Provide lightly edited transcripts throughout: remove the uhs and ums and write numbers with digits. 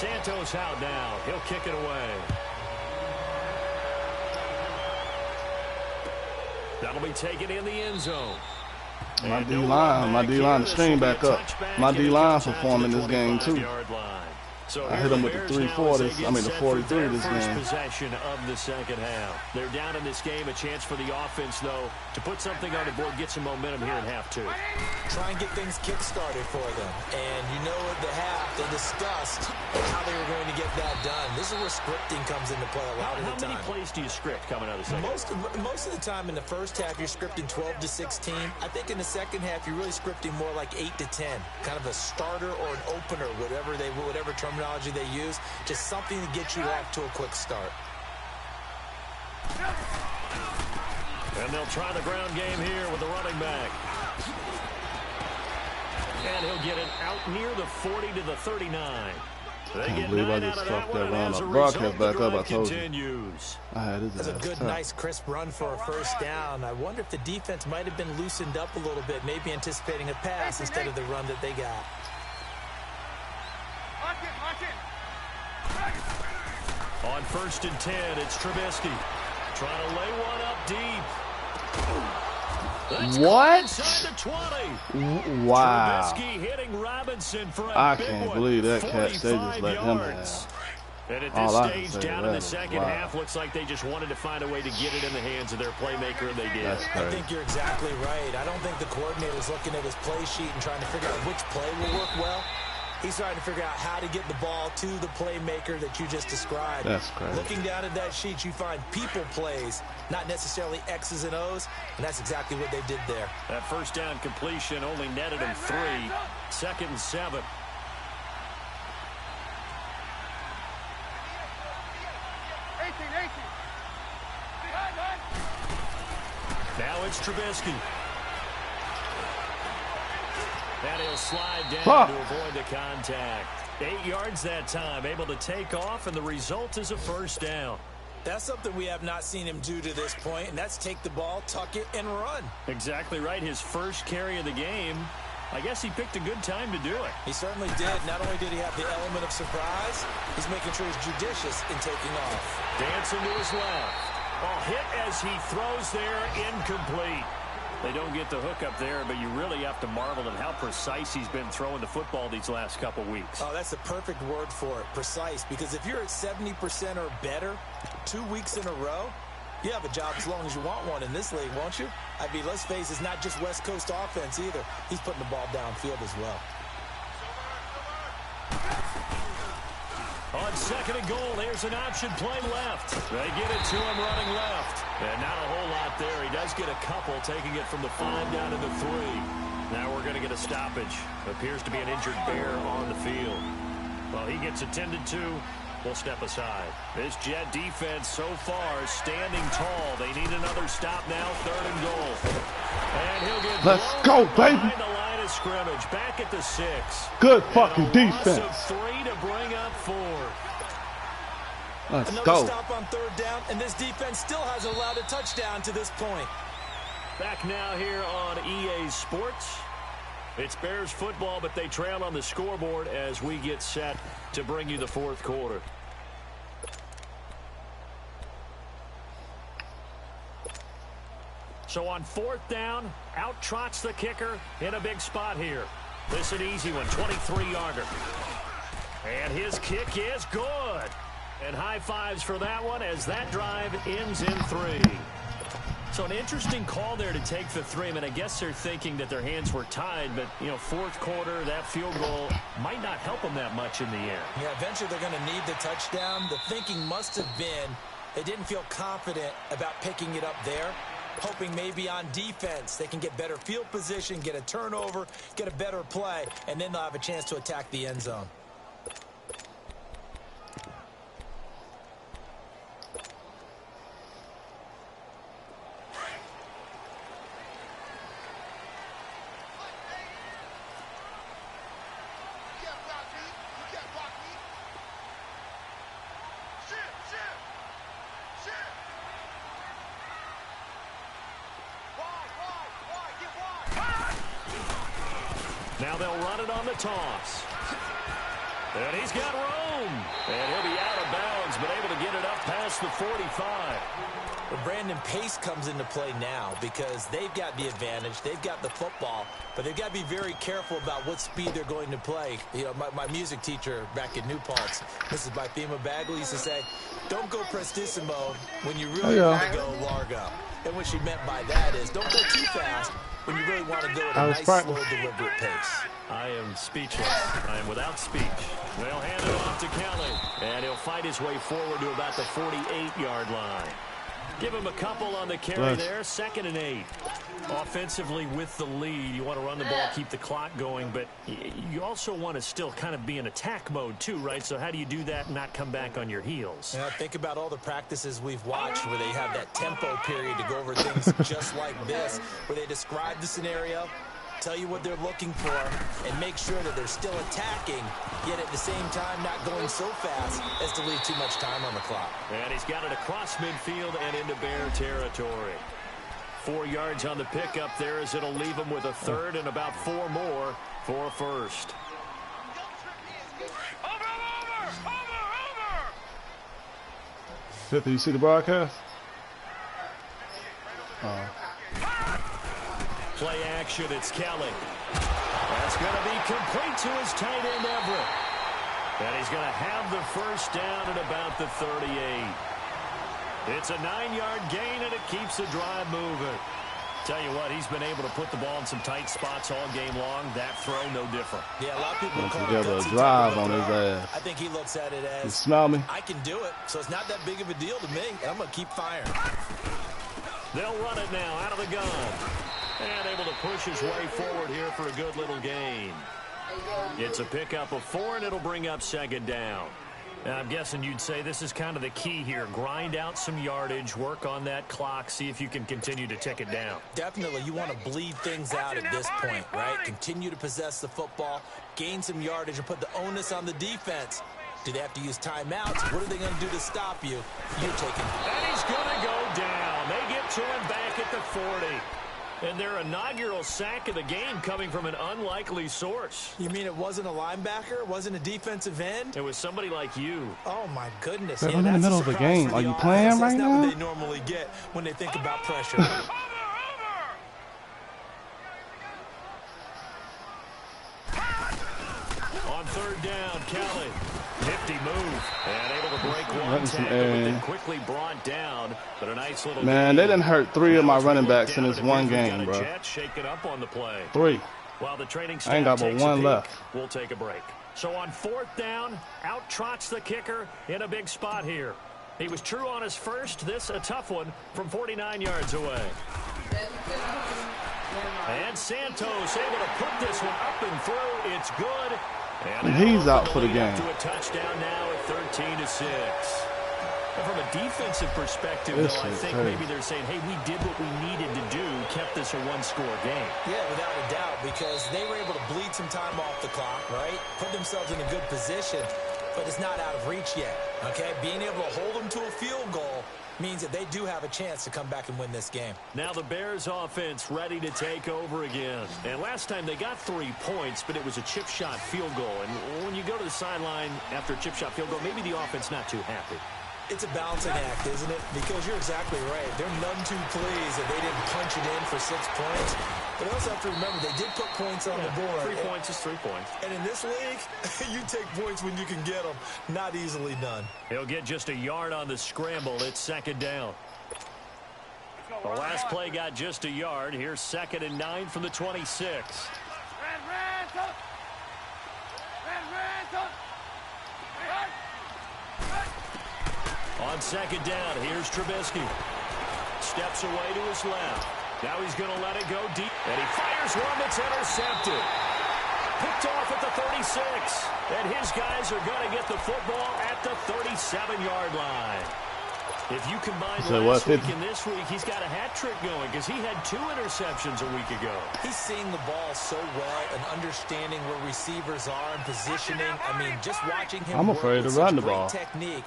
Santos out now. He'll kick it away. That'll be taken in the end zone. My D-line string back up. My D-line performing this game too. So I hit him with the 3-4 the 43 this game. Possession of the second half. They're down in this game. A chance for the offense, though, to put something on the board, get some momentum here in half two. Try and get things kick-started for them. And you know at the half, they discussed how they were going to get that done. This is where scripting comes into play a lot of the time. How many plays do you script coming out of the second half? Most of the time in the first half, you're scripting 12 to 16. I think in the second half, you're really scripting more like 8 to 10. Kind of a starter or an opener, whatever terminology they use, just something to get you off to a quick start. And they'll try the ground game here with the running back. And he'll get it out near the 40 to the 39. I can't believe I just fucked that run up. Broadcast back up, I told you. That's a good, nice, crisp run for a first down. I wonder if the defense might have been loosened up a little bit, maybe anticipating a pass instead of the run that they got. On 1st and 10, it's Trubisky trying to lay one up deep. What? Inside the 20. Wow. Trubisky hitting Robinson for a I big can't one. believe that catch. They just let him yards. have. And at All this stage, down in the second wow. half, looks like they just wanted to find a way to get it in the hands of their playmaker, and they did. That's crazy. I think you're exactly right. I don't think the coordinator's looking at his play sheet and trying to figure out which play will work well. He's trying to figure out how to get the ball to the playmaker that you just described. That's crazy. Looking down at that sheet, you find people plays, not necessarily X's and O's, and that's exactly what they did there. That first down completion only netted him 3. 2nd and 7. Now it's Trubisky. And he'll slide down to avoid the contact. 8 yards that time, able to take off, and the result is a first down. That's something we have not seen him do to this point, and that's take the ball, tuck it, and run. Exactly right. His first carry of the game. I guess he picked a good time to do it. He certainly did. Not only did he have the element of surprise, he's making sure he's judicious in taking off. Dancing to his left. Hit as he throws there, incomplete. They don't get the hook up there, but you really have to marvel at how precise he's been throwing the football these last couple weeks. Oh, that's the perfect word for it, precise. Because if you're at 70% or better 2 weeks in a row, you have a job as long as you want one in this league, won't you? I mean, let's face it, it's not just West Coast offense either. He's putting the ball downfield as well. On 2nd and goal, here's an option play left. They get it to him running left. And not a whole lot there. He does get a couple, taking it from the 5 down to the 3. Now we're going to get a stoppage. Appears to be an injured Bear on the field. Well, he gets attended to. We'll step aside. This Jet defense so far standing tall. They need another stop now. 3rd and goal. And he'll get Let's go, baby. behind the line of scrimmage. Back at the 6. Good fucking defense. Loss of 3 to bring up 4. Let's Another go. stop on 3rd down, and this defense still hasn't allowed a touchdown to this point. Back now here on EA Sports. It's Bears football, but they trail on the scoreboard as we get set to bring you the 4th quarter. So on 4th down, out trots the kicker in a big spot here. This an easy one, 23-yarder. And his kick is good. And high fives for that one as that drive ends in 3. So an interesting call there to take the 3. I mean, I guess they're thinking that their hands were tied, but, 4th quarter, that field goal might not help them that much in the air. Yeah, eventually they're going to need the touchdown. The thinking must have been they didn't feel confident about picking it up there, hoping maybe on defense they can get better field position, get a turnover, get a better play, and then they'll have a chance to attack the end zone. Now they'll run it on the toss. And he's got room. And he'll be out of bounds, but able to get it up past the 45. Well, Brandon, pace comes into play now because they've got the advantage. They've got the football, but they've got to be very careful about what speed they're going to play. You know, my music teacher back in New Paltz, Mrs. Bythema Bagley, used to say, don't go prestissimo when you really want to go largo. And what she meant by that is don't go too fast when you really want to go at a nice, slow, deliberate pace. I am speechless. I am without speech. They'll hand it off to Kelly, and he'll fight his way forward to about the 48-yard line. Give him a couple on the carry there, 2nd and 8. Offensively with the lead, you want to run the ball, keep the clock going, but you also want to still kind of be in attack mode too, right? So how do you do that and not come back on your heels? Yeah, think about all the practices we've watched where they have that tempo period to go over things just like this, where they describe the scenario, tell you what they're looking for, and make sure that they're still attacking, yet at the same time not going so fast as to leave too much time on the clock. And he's got it across midfield and into Bear territory. 4 yards on the pickup there as it'll leave him with a 3rd and about 4 more for a 1st. Fifth, you see the broadcast? Play action, it's Kelly. That's going to be complete to his tight end, Everett. And he's going to have the 1st down at about the 38. It's a 9-yard gain, and it keeps the drive moving. Tell you what, he's been able to put the ball in some tight spots all game long. That throw, no different. Yeah, a lot of people call it a drive on his ass. I think he looks at it as, you smell me? I can do it, so it's not that big of a deal to me. I'm going to keep firing. They'll run it now out of the gun. And able to push his way forward here for a good little gain. It's a pickup of 4, and it'll bring up 2nd down. Now, I'm guessing you'd say this is kind of the key here. Grind out some yardage, work on that clock, see if you can continue to tick it down. Definitely, you want to bleed things out at this point, right? Continue to possess the football, gain some yardage, and put the onus on the defense. Do they have to use timeouts? What are they going to do to stop you? You're taking. And he's going to go down. They get to him back at the 40. And their inaugural sack of the game coming from an unlikely source. You mean it wasn't a linebacker? It wasn't a defensive end? It was somebody like you. Oh, my goodness. I'm in the middle of a game. Are you playing right now? That's not what they normally get when they think about pressure. On 3rd down, Kelly. Nifty move. And able to break one tackle, but then quickly brought down. But a nice little man, they done hurt 3 of my running backs in this one game, bro. Shaking up on the play. 3. While the training I ain't got but 1 left. We'll take a break. So on 4th down, out trots the kicker in a big spot here. He was true on his first. This a tough one from 49 yards away. And Santos able to put this one up and through. It's good. And he's out for the game. To a touchdown now at 13-6. And from a defensive perspective, though, I think maybe they're saying, hey, we did what we needed to do, kept this a 1-score game. Yeah, without a doubt, because they were able to bleed some time off the clock, right? Put themselves in a good position, but it's not out of reach yet, okay? Being able to hold them to a field goal means that they do have a chance to come back and win this game. Now the Bears offense ready to take over again. And last time they got 3 points, but it was a chip shot field goal. And when you go to the sideline after a chip shot field goal, maybe the offense not too happy. It's a balancing act, isn't it? Because you're exactly right. They're none too pleased that they didn't punch it in for 6 points. But I also have to remember they did put points on the board. 3 points is 3 points. And in this league, you take points when you can get them. Not easily done. He'll get just a yard on the scramble. It's 2nd down. The last play got just a yard. Here's 2nd and 9 from the 26. On 2nd down, here's Trubisky. Steps away to his left. Now he's going to let it go deep. And he fires one that's intercepted. Picked off at the 36. And his guys are going to get the football at the 37-yard line. If you combine last week and this week, he's got a hat trick going because he had 2 interceptions a week ago. He's seeing the ball so well and understanding where receivers are and positioning. I mean, just watching him work with such great technique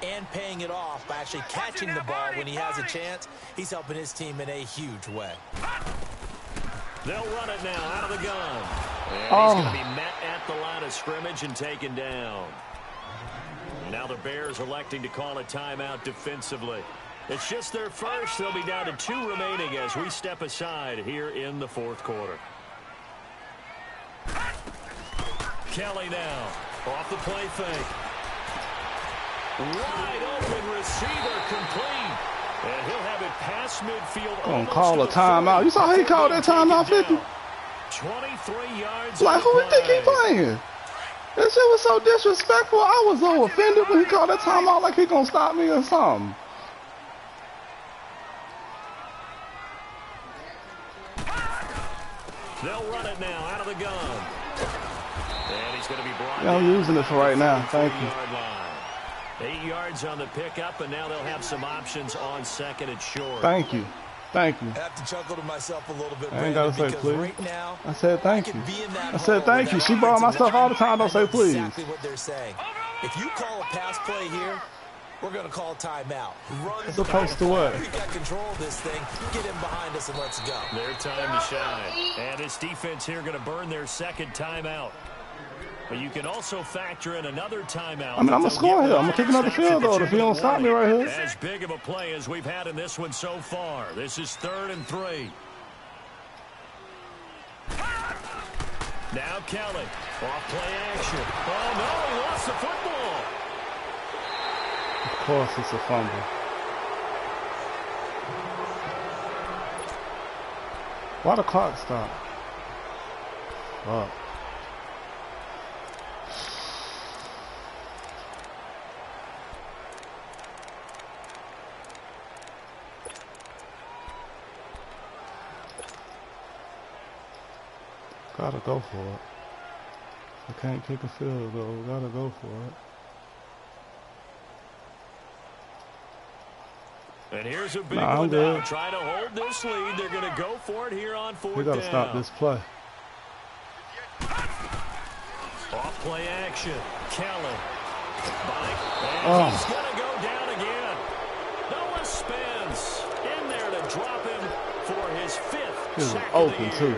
and paying it off by actually catching the ball when he has a chance, he's helping his team in a huge way. They'll run it now out of the gun. And he's going to be met at the line of scrimmage and taken down. Now the Bears electing to call a timeout defensively. It's just their first. They'll be down to 2 remaining as we step aside here in the fourth quarter. Kelly now off the play fake. Wide open receiver complete. And he'll have it past midfield. Gonna call a timeout. You saw how he called that timeout, 50? 23 yards. Like, who you think he playing? That shit was so disrespectful. I was so offended when he called that timeout like he gonna stop me or something. They'll run it now out of the gun. And he's going to be brought Yeah, I'm using it for right now. Thank you. 8 yards on the pickup, and now they'll have some options on second and short. Thank you. Thank you. I have to chuckle to myself a little bit, I ain't gotta say please. right now, I said thank you. I said thank you. She borrowed my stuff all the time. Don't say please. Exactly what they're saying. If you call a pass play here, we're going to call a timeout. Run As opposed to what? We got control of this thing. Get in behind us and let's go. Their time to shine. And this defense here going to burn their second timeout. But you can also factor in another timeout. I mean, I'm going to score here. I'm going to kick another field goal if he don't stop me right here. As big of a play as we've had in this one so far. This is 3rd and 3. Now Kelly. Off play action. Oh, no, he lost the football. Of course it's a fumble. Why the clock stop? Fuck. Gotta go for it. I can't kick a field goal. Gotta go for it. And here's a big one now. Try to hold this lead. They're going to go for it here on 4th down. We got to stop this play. Off play action. Kelly. And he's going to go down again. Noah Spence in there to drop him for his 5th sack of the year. Too.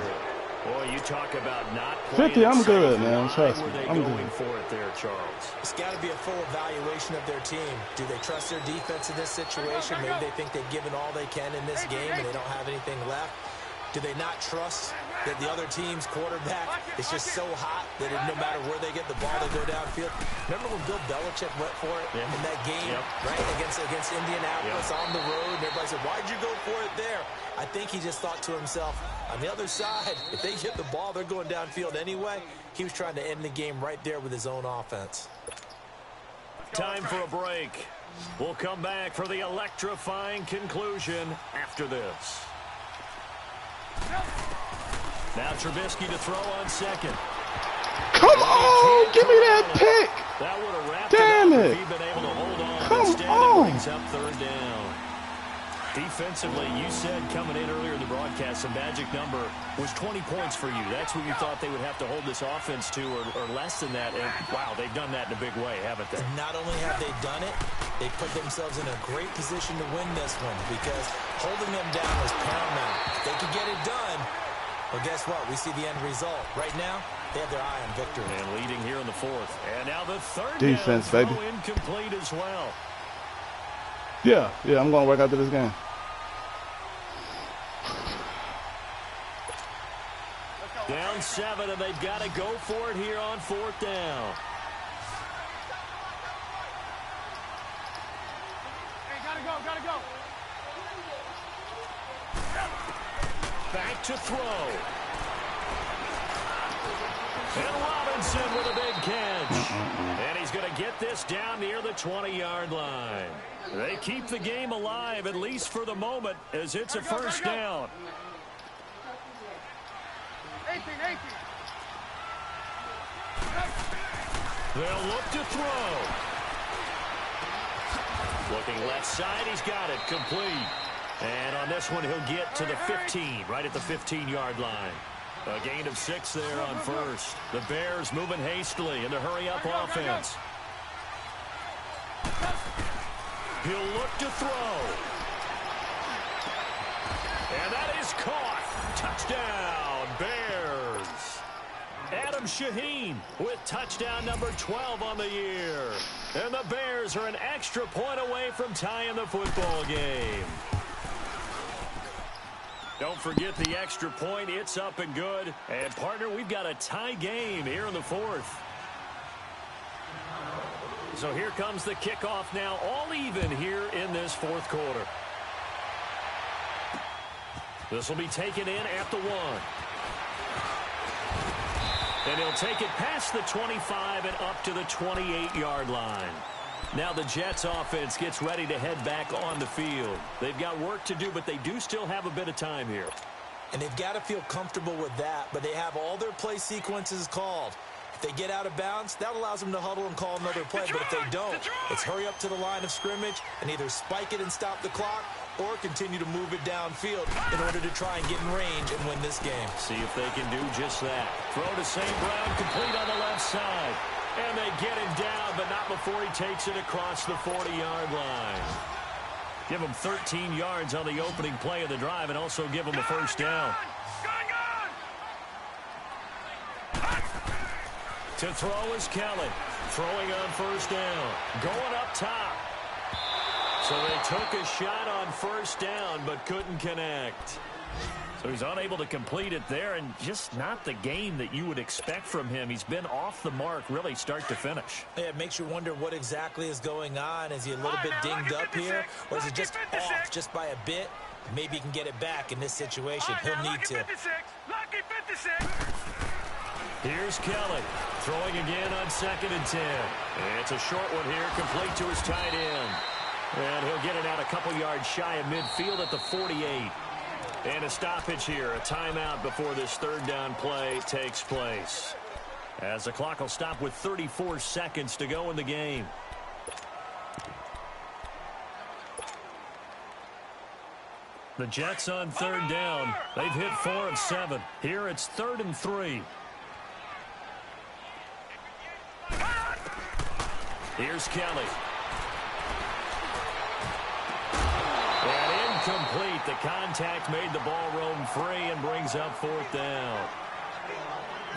Boy, you talk about not playing 50, I'm good, man. Trust me. I'm going for it there, Charles. It's got to be a full evaluation of their team. Do they trust their defense in this situation? Maybe they think they've given all they can in this game and they don't have anything left. Do they not trust that the other team's quarterback is just so hot that no matter where they get the ball, they go downfield? Remember when Bill Belichick went for it in that game, right, against Indianapolis on the road? And everybody said, why'd you go for it there? I think he just thought to himself, on the other side, if they get the ball, they're going downfield anyway. He was trying to end the game right there with his own offense. Time for a break. We'll come back for the electrifying conclusion after this. Now Trubisky to throw on second. Come on, give me that pick. That would have wrapped Damn it up it. if he'd been able to hold on. Come Instead, on. it brings up 3rd down. Defensively, you said coming in earlier in the broadcast, the magic number was 20 points for you. That's what you thought they would have to hold this offense to, or less than that. And, wow, they've done that in a big way, haven't they? Not only have they done it, they put themselves in a great position to win this one because holding them down was paramount. If they could get it done, well, guess what? We see the end result. Right now, they have their eye on victory. And leading here in the 4th. And now the 3rd defense, down, baby. Incomplete as well. Yeah, I'm going to work after this game. Down 7, and they've got to go for it here on 4th down. Hey, gotta go. Back to throw. And Robinson with a big catch. And he's going to get this down near the 20-yard line. They keep the game alive, at least for the moment, as it's a 1st down. 18. They'll look to throw. Looking left side, he's got it complete. And on this one, he'll get to the 15, right at the 15-yard line. A gain of 6 there on 1st. The Bears moving hastily in the hurry-up offense. He'll look to throw. And that is caught. Touchdown, Bears. Adam Shaheen with touchdown number 12 on the year. And the Bears are an extra point away from tying the football game. Don't forget the extra point. It's up and good. And, partner, we've got a tie game here in the fourth. So here comes the kickoff now, all even here in this fourth quarter. This will be taken in at the 1. And he'll take it past the 25 and up to the 28-yard line. Now the Jets offense gets ready to head back on the field. They've got work to do, but they do still have a bit of time here. And they've got to feel comfortable with that, but they have all their play sequences called. If they get out of bounds, that allows them to huddle and call another play. But if they don't, it's hurry up to the line of scrimmage and either spike it and stop the clock or continue to move it downfield in order to try and get in range and win this game. See if they can do just that. Throw to St. Brown, complete on the left side. And they get him down, but not before he takes it across the 40-yard line. Give him 13 yards on the opening play of the drive and also give him a first down. To throw is Kelly. Throwing on first down. Going up top. So they took a shot on first down but couldn't connect. So he's unable to complete it there, and just not the game that you would expect from him. He's been off the mark really start to finish. Yeah, it makes you wonder what exactly is going on. Is he a little bit dinged up here, or is he just off just by a bit? Maybe he can get it back in this situation. He'll need to. Here's Kelly throwing again on 2nd and 10. It's a short one here, complete to his tight end. And he'll get it out a couple yards shy of midfield at the 48. And a stoppage here, a timeout before this third down play takes place. As the clock will stop with 34 seconds to go in the game. The Jets on third down. They've hit 4 of 7. Here it's 3rd and 3. Here's Kelly. And incomplete. The contact made the ball roam free and brings up 4th down.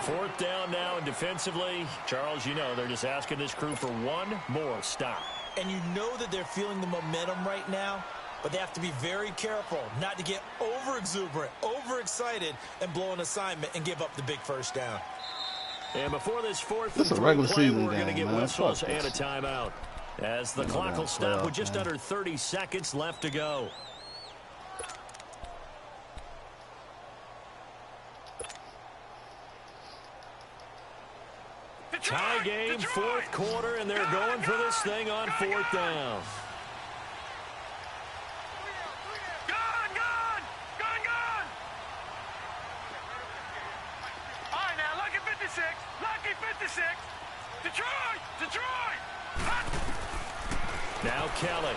4th down now, and defensively, Charles, you know, they're just asking this crew for one more stop. And you know that they're feeling the momentum right now, but they have to be very careful not to get over-exuberant, over-excited, and blow an assignment and give up the big first down. And before this 4th This is and a 3 regular play, season we're going to game, get man. whistles Fuck and a this. timeout. As the clock will stop with just under 30 seconds left to go. Tie game, 4th quarter, and they're going for this thing on 4th down. All right, now, lucky 56. Lucky 56. Detroit! Now Kelly.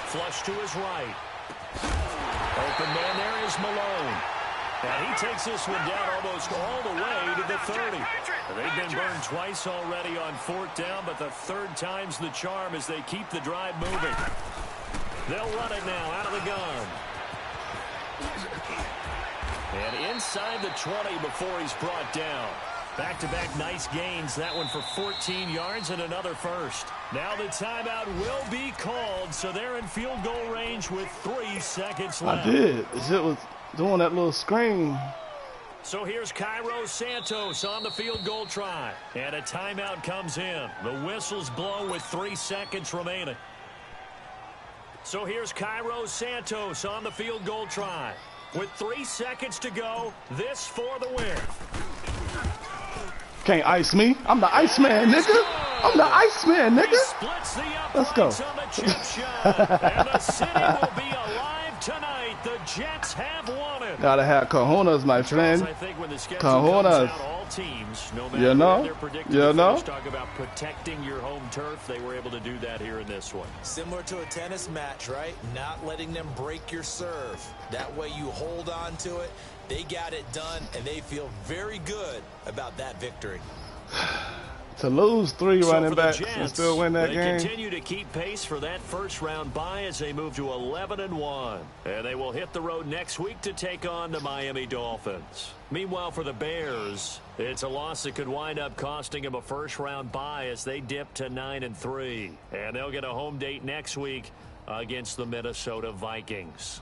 Flush to his right. Open man there is Malone. And he takes this one down almost all the way to the 30. They've been burned twice already on 4th down, but the 3rd time's the charm as they keep the drive moving. They'll run it now out of the gun. And inside the 20 before he's brought down. Back-to-back nice gains. That one for 14 yards and another first. Now the timeout will be called, so they're in field goal range with 3 seconds left. I did. It was doing that little screen. So here's Cairo Santos on the field goal try. And a timeout comes in. The whistles blow with 3 seconds remaining. So here's Cairo Santos on the field goal try. With 3 seconds to go, this for the win. Can't ice me. I'm the Iceman, nigga. I'm the Iceman, nigga. Splits the Let's go. on the chip shot. And the city will be alive tonight. The Jets have won it. Gotta have cojones, my friend. I think when the schedule Cojones. comes out, all teams, no matter You know? where they're predicted You to know? finish, talk about protecting your home turf. They were able to do that here in this one. Similar to a tennis match, right? Not letting them break your serve. That way you hold on to it. They got it done, and they feel very good about that victory. To lose 3 So running for the backs Jets, and still win that they game. continue to keep pace for that first-round bye as they move to 11-1. And they will hit the road next week to take on the Miami Dolphins. Meanwhile, for the Bears, it's a loss that could wind up costing them a first-round bye as they dip to 9-3. And they'll get a home date next week against the Minnesota Vikings.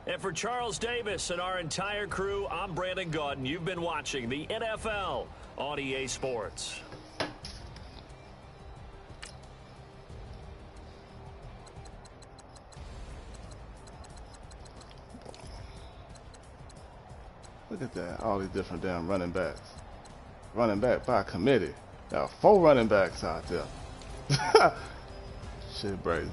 And for Charles Davis and our entire crew, I'm Brandon Gaudin. You've been watching the NFL on EA Sports. Look at that, all these different damn running backs. Running back by committee. There are 4 running backs out there. Shit, Brady.